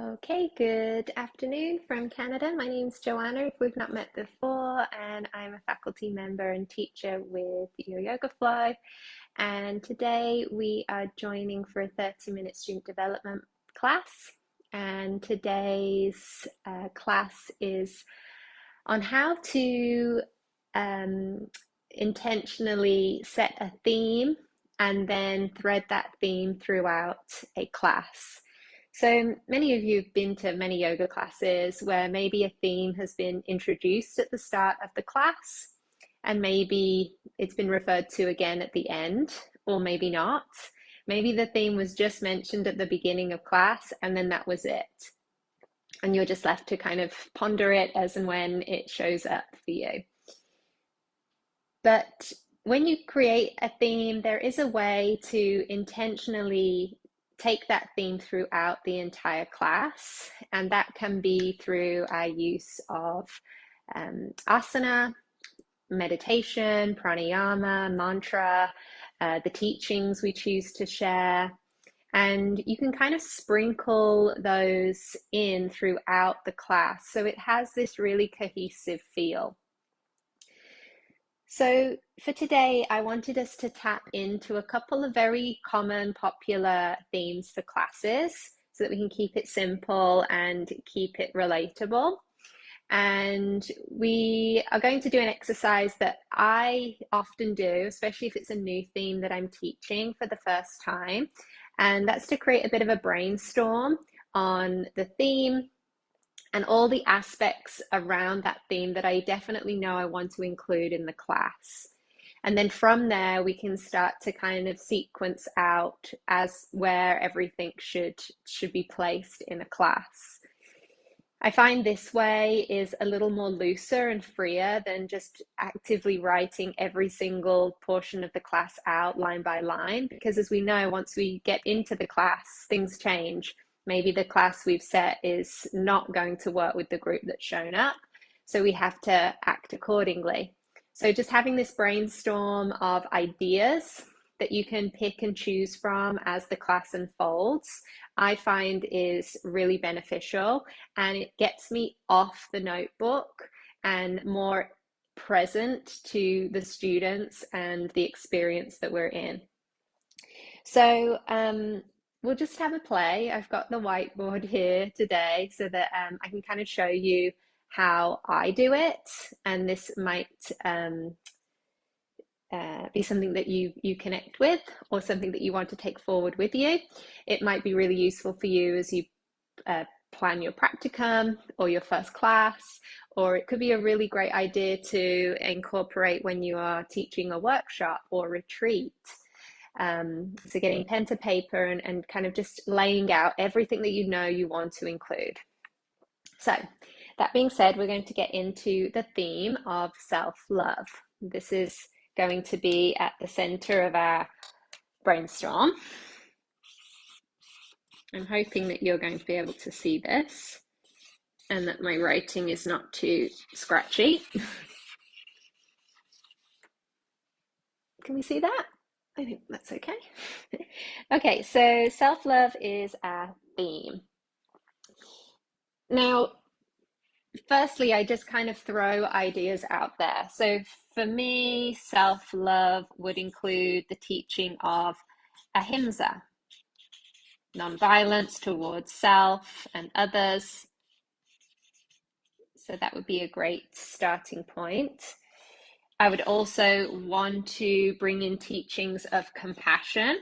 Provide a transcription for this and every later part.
Okay, good afternoon from Canada. My name's Joanna, if we've not met before, and I'm a faculty member and teacher with Your Yoga Flow. And today we are joining for a 30-minute student development class. And today's class is on how to intentionally set a theme and then thread that theme throughout a class. So many of you have been to many yoga classes where maybe a theme has been introduced at the start of the class, and maybe it's been referred to again at the end, or maybe not. Maybe the theme was just mentioned at the beginning of class and then that was it. And you're just left to kind of ponder it as and when it shows up for you. But when you create a theme, there is a way to intentionally take that theme throughout the entire class, and that can be through our use of asana, meditation, pranayama, mantra, the teachings we choose to share, and you can kind of sprinkle those in throughout the class so it has this really cohesive feel. So for today, I wanted us to tap into a couple of very common, popular themes for classes so that we can keep it simple and keep it relatable. And we are going to do an exercise that I often do, especially if it's a new theme that I'm teaching for the first time. And that's to create a bit of a brainstorm on the theme and all the aspects around that theme that I definitely know I want to include in the class. And then from there, we can start to kind of sequence out as where everything should be placed in a class. I find this way is a little more looser and freer than just actively writing every single portion of the class out line by line, because as we know, once we get into the class, things change. Maybe the class we've set is not going to work with the group that's shown up, so we have to act accordingly. So just having this brainstorm of ideas that you can pick and choose from as the class unfolds, I find is really beneficial, and it gets me off the notebook and more present to the students and the experience that we're in. So we'll just have a play. I've got the whiteboard here today so that I can kind of show you how I do it, and this might be something that you connect with or something that you want to take forward with you. It might be really useful for you as you plan your practicum or your first class, or it could be a really great idea to incorporate when you are teaching a workshop or retreat. So getting pen to paper and kind of just laying out everything that you know you want to include. So that being said, we're going to get into the theme of self-love. This is going to be at the center of our brainstorm. I'm hoping that you're going to be able to see this and that my writing is not too scratchy. Can we see that? I think that's okay. Okay, so self-love is our theme. Now, firstly, I just kind of throw ideas out there. So for me, self-love would include the teaching of ahimsa, non-violence towards self and others. So that would be a great starting point. I would also want to bring in teachings of compassion.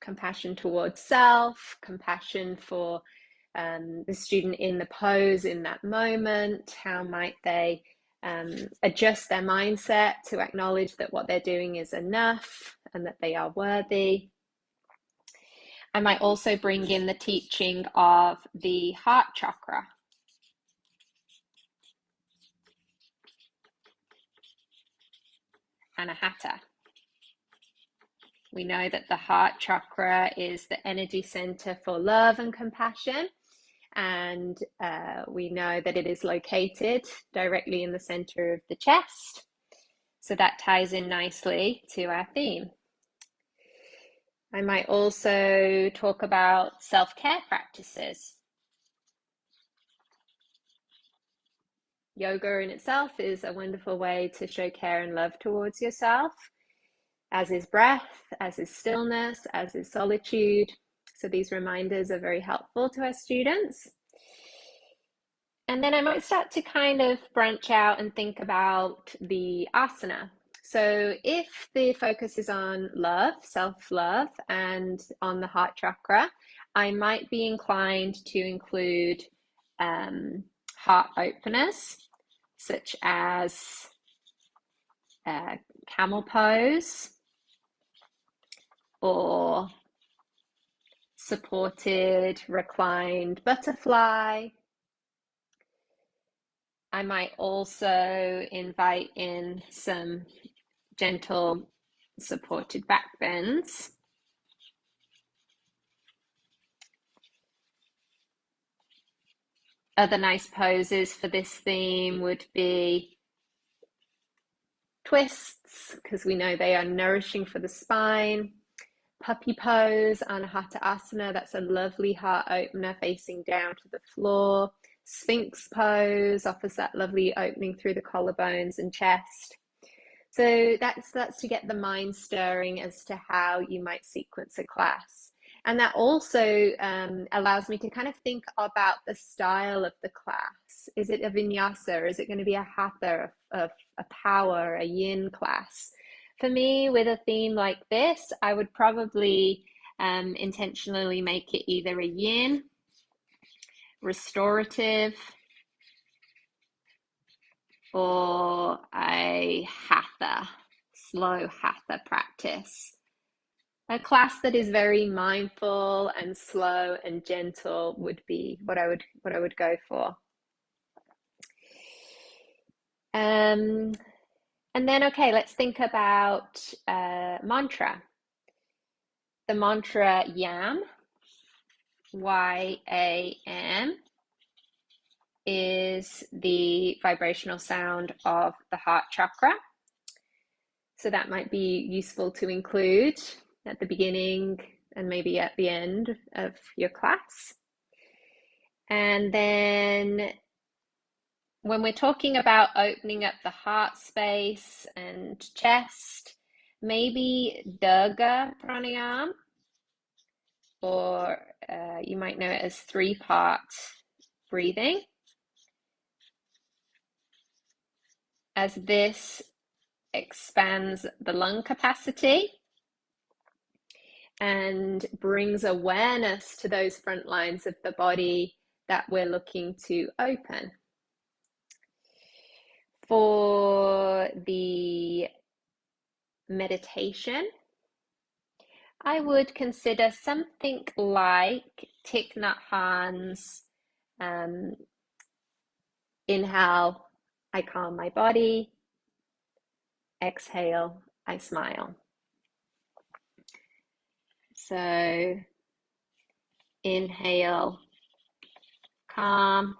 Compassion towards self, compassion for the student in the pose in that moment. How might they adjust their mindset to acknowledge that what they're doing is enough and that they are worthy. I might also bring in the teaching of the heart chakra. Anahata. We know that the heart chakra is the energy center for love and compassion, and we know that it is located directly in the center of the chest. So that ties in nicely to our theme. I might also talk about self-care practices. Yoga in itself is a wonderful way to show care and love towards yourself, as is breath, as is stillness, as is solitude. So these reminders are very helpful to our students. And then I might start to kind of branch out and think about the asana. So if the focus is on love, self-love, and on the heart chakra, I might be inclined to include heart openers, such as camel pose or supported reclined butterfly. I might also invite in some gentle supported back bends. Other nice poses for this theme would be twists, because we know they are nourishing for the spine. Puppy pose, Anahata Asana, that's a lovely heart opener facing down to the floor. Sphinx pose offers that lovely opening through the collarbones and chest. So that's to get the mind stirring as to how you might sequence a class. And that also allows me to kind of think about the style of the class. Is it a vinyasa, or is it going to be a hatha, a power, a yin class? For me, with a theme like this, I would probably intentionally make it either a yin, restorative, or a hatha, slow hatha practice. A class that is very mindful and slow and gentle would be what I would go for. And then, okay, let's think about mantra. The mantra YAM, YAM, is the vibrational sound of the heart chakra. So that might be useful to include at the beginning and maybe at the end of your class. And then when we're talking about opening up the heart space and chest, maybe Durga pranayama, or you might know it as 3-part breathing, as this expands the lung capacity and brings awareness to those front lines of the body that we're looking to open. For the meditation, I would consider something like Thich Nhat Hanh's inhale, I calm my body, exhale, I smile. So inhale, calm,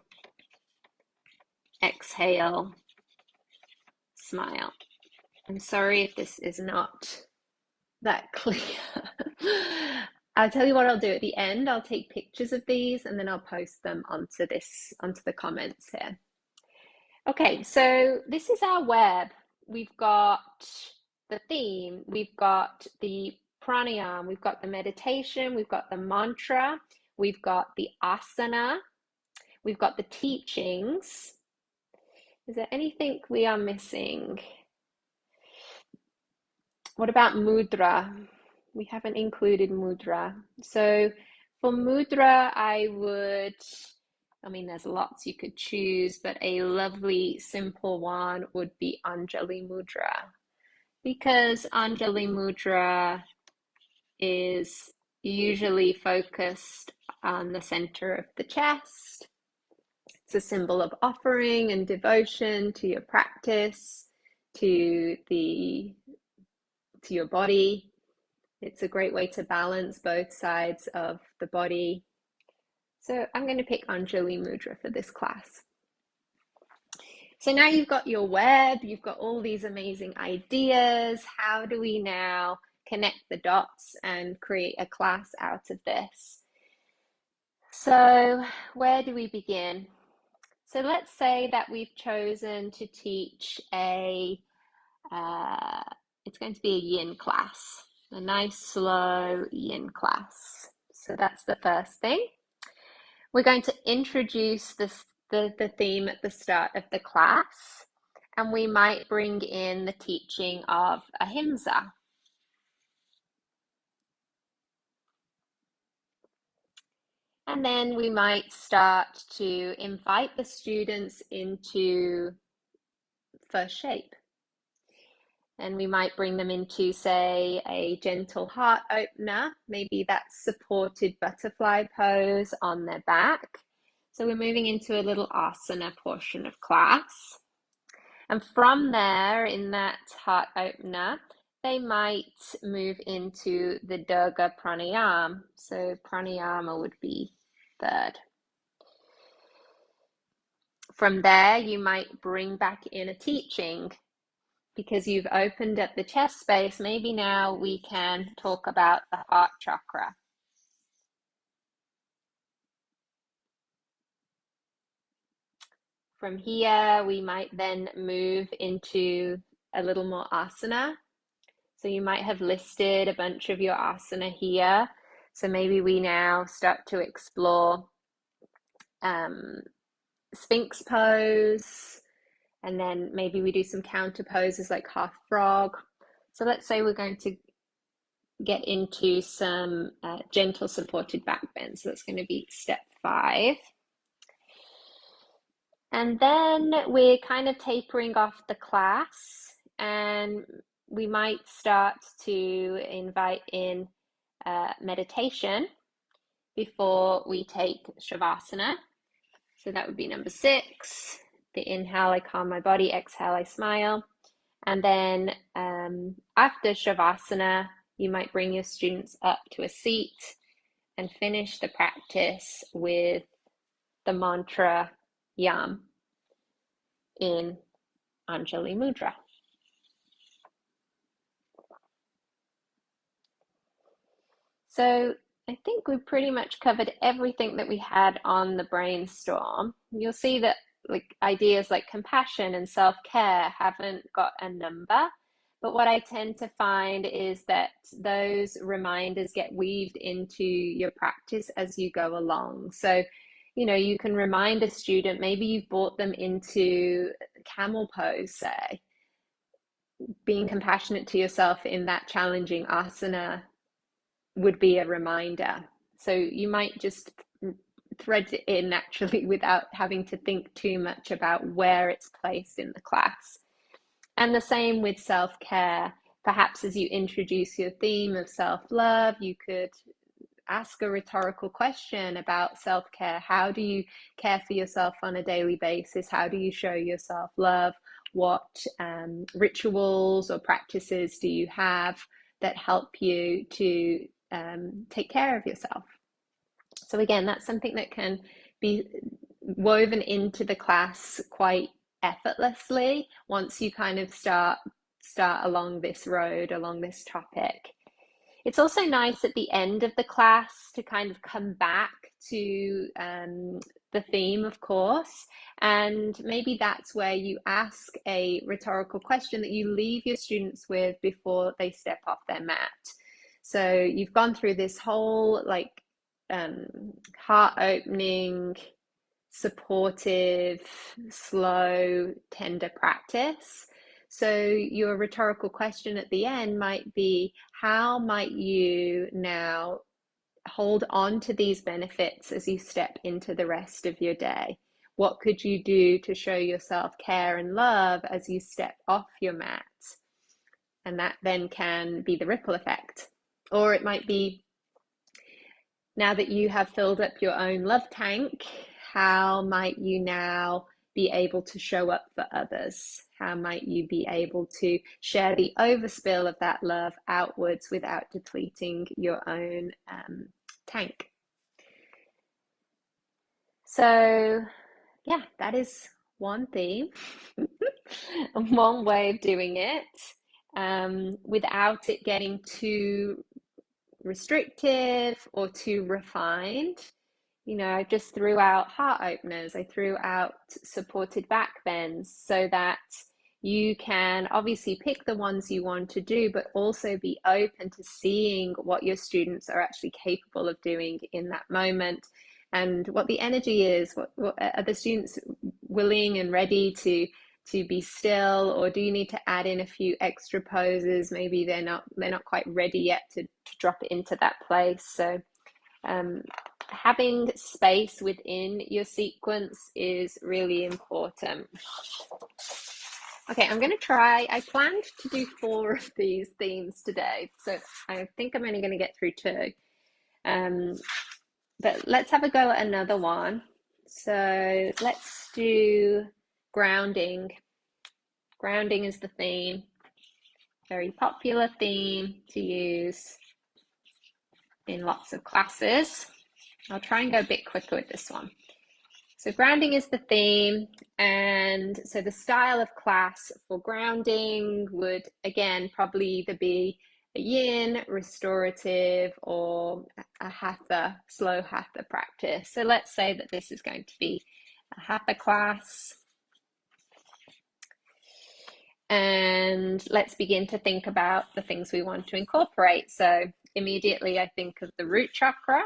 exhale, smile. I'm sorry if this is not that clear. I'll tell you what I'll do at the end. I'll take pictures of these and then I'll post them onto the comments here. Okay, so this is our web. We've got the theme, we've got the pranayama, we've got the meditation, we've got the mantra, we've got the asana, we've got the teachings. Is there anything we are missing? What about mudra? We haven't included mudra. So for mudra, there's lots you could choose, but a lovely simple one would be Anjali Mudra, because Anjali Mudra is usually focused on the center of the chest. It's a symbol of offering and devotion to your practice, to your body. It's a great way to balance both sides of the body. So I'm going to pick Anjali Mudra for this class. So now you've got your web, you've got all these amazing ideas. How do we now connect the dots and create a class out of this. So where do we begin? So let's say that we've chosen to teach it's going to be a yin class, a nice slow yin class. So that's the first thing. We're going to introduce the theme at the start of the class, and we might bring in the teaching of ahimsa. And then we might start to invite the students into first shape. And we might bring them into, say, a gentle heart opener. Maybe that's supported butterfly pose on their back. So we're moving into a little asana portion of class. And from there, in that heart opener, they might move into the Durga pranayama. So pranayama would be third. From there, you might bring back in a teaching. Because you've opened up the chest space, maybe now we can talk about the heart chakra. From here, we might then move into a little more asana. So you might have listed a bunch of your asana here. So maybe we now start to explore Sphinx pose, and then maybe we do some counter poses like half frog. So let's say we're going to get into some gentle supported back bend. So that's going to be step 5. And then we're kind of tapering off the class, and we might start to invite in meditation before we take Shavasana. So that would be number 6. The inhale, I calm my body. Exhale, I smile. And then after Shavasana, you might bring your students up to a seat and finish the practice with the mantra Yam in Anjali Mudra. So I think we've pretty much covered everything that we had on the brainstorm. You'll see that ideas like compassion and self-care haven't got a number, but what I tend to find is that those reminders get weaved into your practice as you go along. So, you can remind a student, maybe you've brought them into camel pose, say, being compassionate to yourself in that challenging asana would be a reminder. So you might just thread it in naturally without having to think too much about where it's placed in the class. And the same with self-care. Perhaps as you introduce your theme of self-love, you could ask a rhetorical question about self-care. How do you care for yourself on a daily basis? How do you show yourself love? What rituals or practices do you have that help you to take care of yourself? So again, that's something that can be woven into the class quite effortlessly once you kind of start along this road, along this topic. It's also nice at the end of the class to kind of come back to the theme, of course, and maybe that's where you ask a rhetorical question that you leave your students with before they step off their mat. So you've gone through this whole heart opening, supportive, slow, tender practice. So your rhetorical question at the end might be, how might you now hold on to these benefits as you step into the rest of your day? What could you do to show yourself care and love as you step off your mat? And that then can be the ripple effect. Or it might be, now that you have filled up your own love tank, how might you now be able to show up for others? How might you be able to share the overspill of that love outwards without depleting your own tank? So yeah, that is one theme, one way of doing it. without it getting too restrictive or too refined. I just threw out heart openers, I threw out supported back bends so that you can obviously pick the ones you want to do, but also be open to seeing what your students are actually capable of doing in that moment and what the energy is. What are the students willing and ready to be still, or do you need to add in a few extra poses? Maybe they're not quite ready yet to drop it into that place. So having space within your sequence is really important. Okay, I'm going to try. I planned to do 4 of these themes today, so I think I'm only going to get through 2. But let's have a go at another one. So let's do grounding. Grounding is the theme. Very popular theme to use in lots of classes. I'll try and go a bit quicker with this one. So grounding is the theme, and so the style of class for grounding would, again, probably either be a yin, restorative, or a hatha, slow hatha practice. So let's say that this is going to be a hatha class. And let's begin to think about the things we want to incorporate. So immediately I think of the root chakra,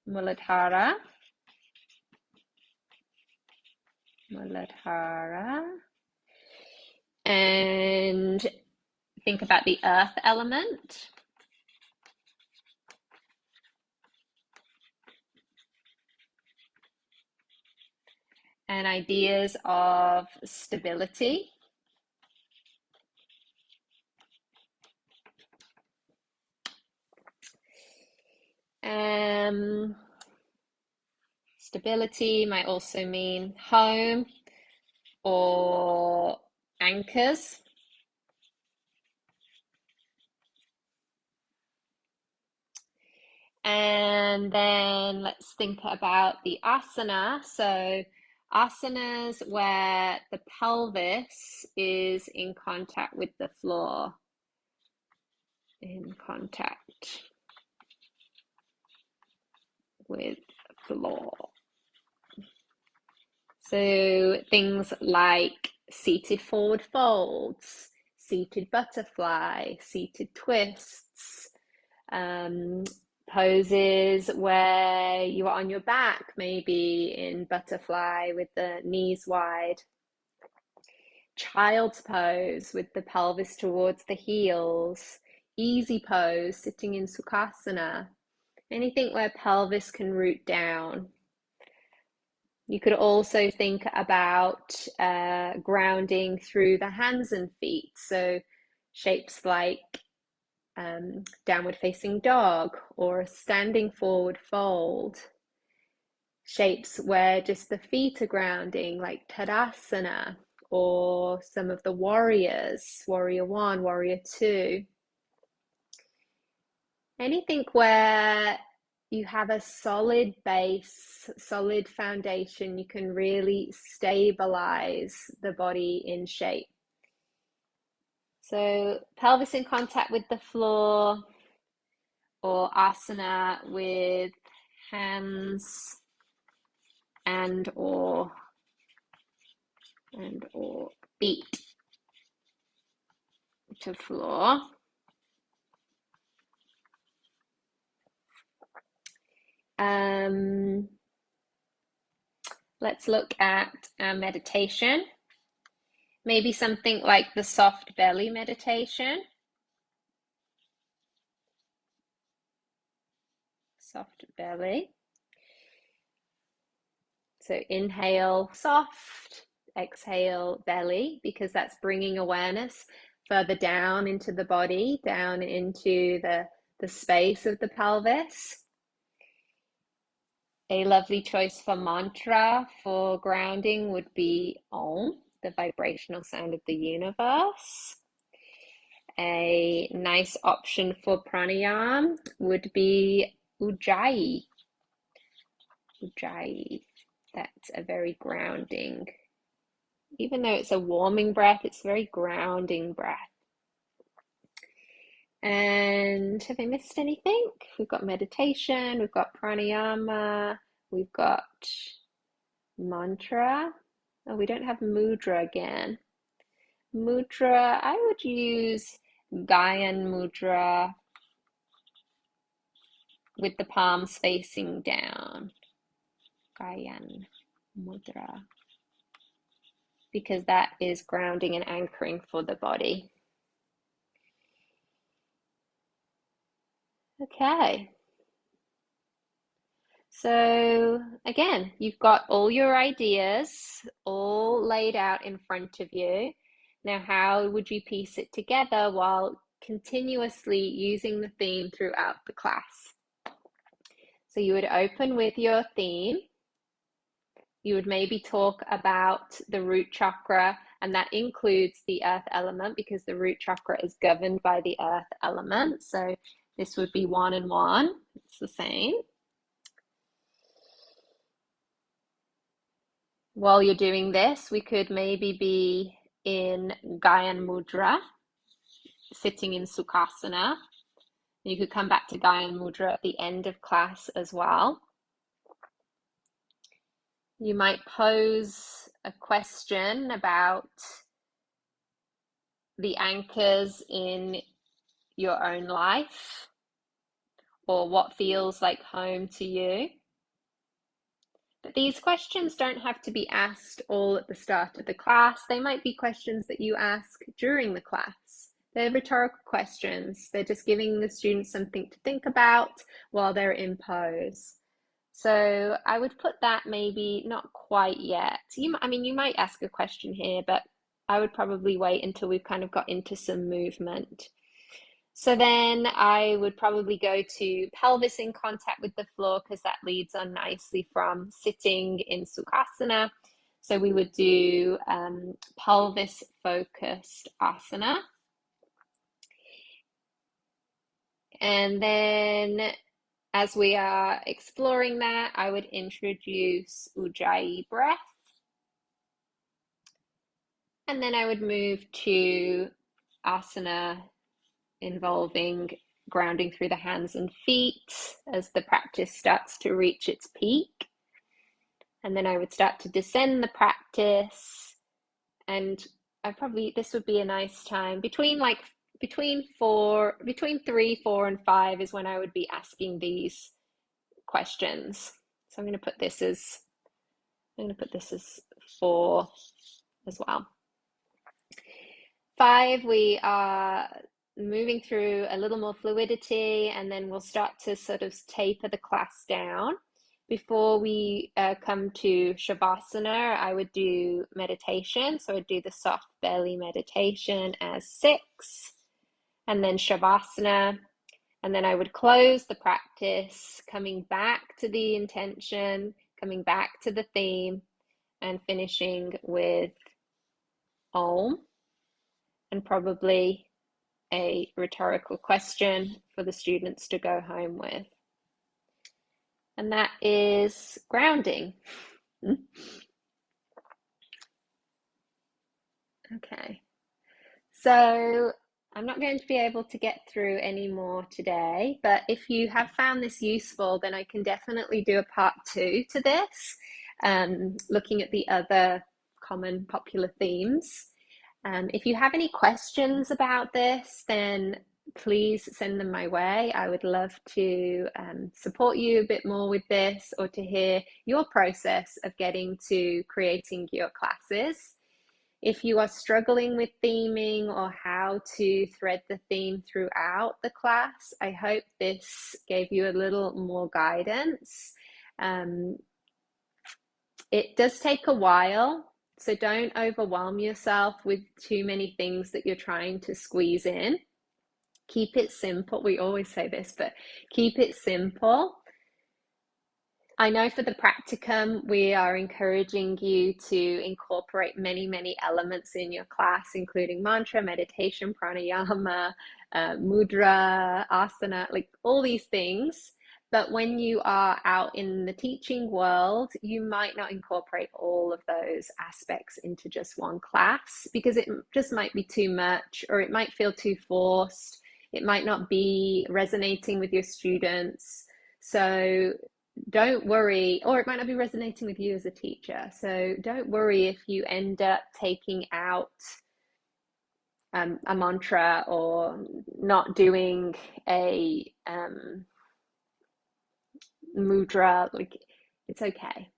Muladhara, and think about the earth element. And ideas of stability. Stability might also mean home or anchors. And then let's think about the asana. So asanas where the pelvis is in contact with the floor. In contact with the floor. So things like seated forward folds, seated butterfly, seated twists, poses where you are on your back, maybe in butterfly with the knees wide. Child's pose with the pelvis towards the heels. Easy pose, sitting in Sukhasana. Anything where pelvis can root down. You could also think about grounding through the hands and feet. So shapes like downward facing dog or a standing forward fold. Shapes where just the feet are grounding, like Tadasana, or some of the warriors, warrior 1, warrior 2. Anything where you have a solid base, solid foundation, you can really stabilize the body in shape. So pelvis in contact with the floor, or asana with hands and or feet to floor. Let's look at meditation. Maybe something like the soft belly meditation. Soft belly. So inhale soft, exhale belly, because that's bringing awareness further down into the body, down into the space of the pelvis. A lovely choice for mantra for grounding would be Om, the vibrational sound of the universe. A nice option for pranayama would be Ujjayi. Ujjayi. That's a very grounding, even though it's a warming breath, it's a very grounding breath. And have I missed anything? We've got meditation, we've got pranayama, we've got mantra. Oh, we don't have mudra again. Mudra, I would use Gyan mudra with the palms facing down. Gyan mudra. Because that is grounding and anchoring for the body. Okay. So again, you've got all your ideas all laid out in front of you. Now, how would you piece it together while continuously using the theme throughout the class? So you would open with your theme. You would maybe talk about the root chakra, and that includes the earth element because the root chakra is governed by the earth element. So this would be 1 and 1. It's the same. While you're doing this, we could maybe be in Gyan Mudra, sitting in Sukhasana. You could come back to Gyan Mudra at the end of class as well. You might pose a question about the anchors in your own life or what feels like home to you. But these questions don't have to be asked all at the start of the class. They might be questions that you ask during the class. They're rhetorical questions. They're just giving the students something to think about while they're in pose. So I would put that maybe not quite yet. You might ask a question here, but I would probably wait until we've kind of got into some movement. So then I would probably go to pelvis in contact with the floor because that leads on nicely from sitting in Sukhasana. So we would do pelvis focused asana. And then as we are exploring that, I would introduce Ujjayi breath. And then I would move to asana involving grounding through the hands and feet as the practice starts to reach its peak. And then I would start to descend the practice. And this would be a nice time between 3, 4, and 5 is when I would be asking these questions. So I'm going to put this as 4 as well. 5, we are moving through a little more fluidity, and then we'll start to sort of taper the class down. Before we come to Shavasana, I would do meditation. So I'd do the soft belly meditation as 6, and then Shavasana. And then I would close the practice, coming back to the intention, coming back to the theme, and finishing with Om, and probably a rhetorical question for the students to go home with. And that is grounding. Okay, so I'm not going to be able to get through any more today, but if you have found this useful, then I can definitely do a part 2 to this, looking at the other common popular themes. If you have any questions about this, then please send them my way. I would love to support you a bit more with this, or to hear your process of getting to creating your classes. If you are struggling with theming or how to thread the theme throughout the class, I hope this gave you a little more guidance. It does take a while, so don't overwhelm yourself with too many things that you're trying to squeeze in. Keep it simple. We always say this, but keep it simple. I know for the practicum, we are encouraging you to incorporate many, many elements in your class, including mantra, meditation, pranayama, mudra, asana, like all these things. But when you are out in the teaching world, you might not incorporate all of those aspects into just one class because it just might be too much, or it might feel too forced. It might not be resonating with your students. So don't worry, or it might not be resonating with you as a teacher. So don't worry if you end up taking out a mantra or not doing a mudra. Like, it's okay.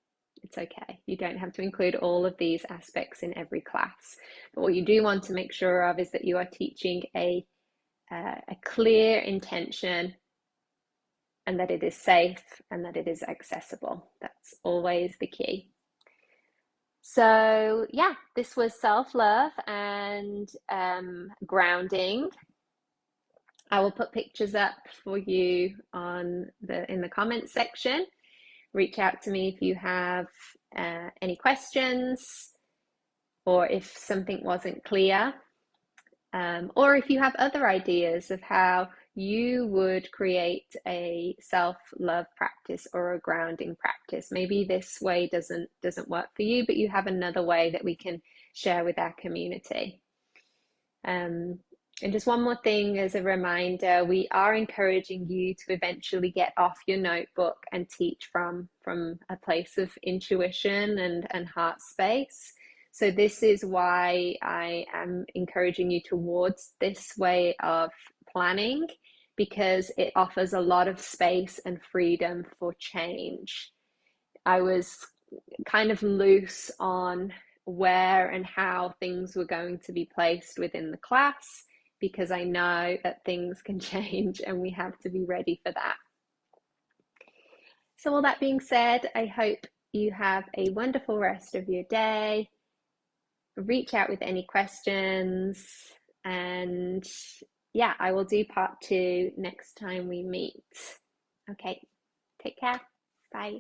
It's okay. You don't have to include all of these aspects in every class. But what you do want to make sure of is that you are teaching a clear intention, and that it is safe and that it is accessible. That's always the key. So yeah, this was self-love and grounding. I will put pictures up for you in the comments section. Reach out to me if you have any questions, or if something wasn't clear, or if you have other ideas of how you would create a self-love practice or a grounding practice. Maybe this way doesn't work for you, but you have another way that we can share with our community. And just one more thing as a reminder, we are encouraging you to eventually get off your notebook and teach from a place of intuition and heart space. So this is why I am encouraging you towards this way of planning, because it offers a lot of space and freedom for change. I was kind of loose on where and how things were going to be placed within the class, because I know that things can change and we have to be ready for that. So all that being said, I hope you have a wonderful rest of your day. Reach out with any questions, and yeah, I will do part 2 next time we meet. Okay, take care. Bye.